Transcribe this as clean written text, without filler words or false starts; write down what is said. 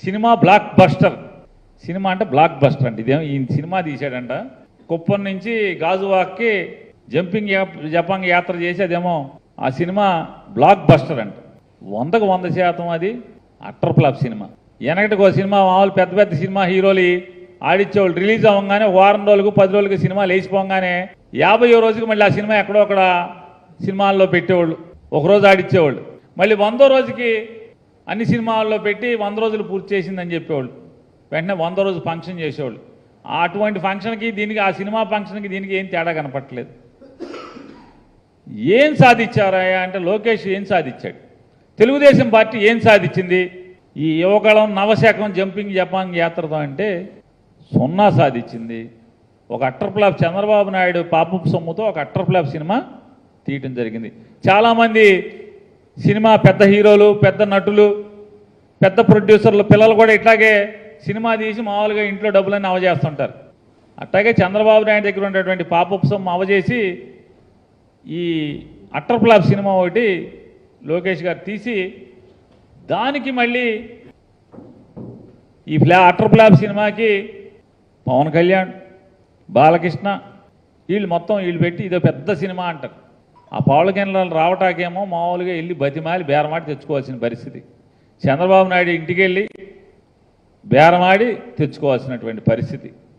Cinema block buster. Cinema అంటే block buster అంటే ఇదేమో ఈ సినిమా తీశాడంట. కుప్పం నుంచి గాజువాక్కి జంపింగ్ జపాంగ్ యాత్ర చేసి అదేమో ఆ సినిమా బ్లాక్ బస్టర్ అంట. 100కు 100% అది అట్టర్ ఫ్లాప్ సినిమా. వెనకటికి ఒక సినిమా మామూలు పెద్ద పెద్ద సినిమా హీరోలు ఆడిచ్చేవాళ్ళు, రిలీజ్ అవ్వగానే వారం రోజులకు 10 రోజులకి సినిమా లేచిపోగానే 50వ రోజుకి మళ్ళీ ఆ సినిమా ఎక్కడో అక్కడ సినిమాల్లో పెట్టేవాళ్ళు, ఒకరోజు ఆడిచ్చేవాళ్ళు. మళ్ళీ 100వ రోజుకి అన్ని సినిమాల్లో పెట్టి 100 రోజులు పూర్తి చేసిందని చెప్పేవాళ్ళు. వెంటనే 100వ రోజు ఫంక్షన్ చేసేవాళ్ళు. అటువంటి ఫంక్షన్కి దీనికి, ఆ సినిమా ఫంక్షన్కి దీనికి ఏం తేడా కనపట్లేదు. ఏం సాధించారా అంటే లోకేష్ ఏం సాధించాడు, తెలుగుదేశం పార్టీ ఏం సాధించింది, ఈ యువకళం నవశకం జంపింగ్ జపాంగ్ యాత్రతో అంటే 0 సాధించింది. ఒక అట్టర్ ఫ్లాప్ చంద్రబాబు నాయుడు పాపపు సొమ్ముతో ఒక అట్టర్ ఫ్లాప్ సినిమా తీయటం జరిగింది. చాలామంది సినిమా పెద్ద హీరోలు, పెద్ద నటులు, పెద్ద ప్రొడ్యూసర్లు పిల్లలు కూడా ఇట్లాగే సినిమా తీసి మామూలుగా ఇంట్లో డబ్బులన్నీ అవజేస్తుంటారు. అట్లాగే చంద్రబాబు నాయుడు దగ్గర ఉన్నటువంటి పాపపు సొమ్ము అవజేసి ఈ అట్టర్ ఫ్లాప్ సినిమా ఒకటి లోకేష్ గారు తీసి దానికి మళ్ళీ ఈ అట్టర్ ఫ్లాప్ సినిమాకి పవన్ కళ్యాణ్, బాలకృష్ణ వీళ్ళు పెట్టి ఇదో పెద్ద సినిమా అంటారు. ఆ పవన్ కళ్యాణ్ రావటాకేమో మామూలుగా వెళ్ళి బతిమాలి బేరమాడి తెచ్చుకోవాల్సిన పరిస్థితి. చంద్రబాబు నాయుడు ఇంటికి వెళ్ళి బేరమాడి తెచ్చుకోవాల్సినటువంటి పరిస్థితి.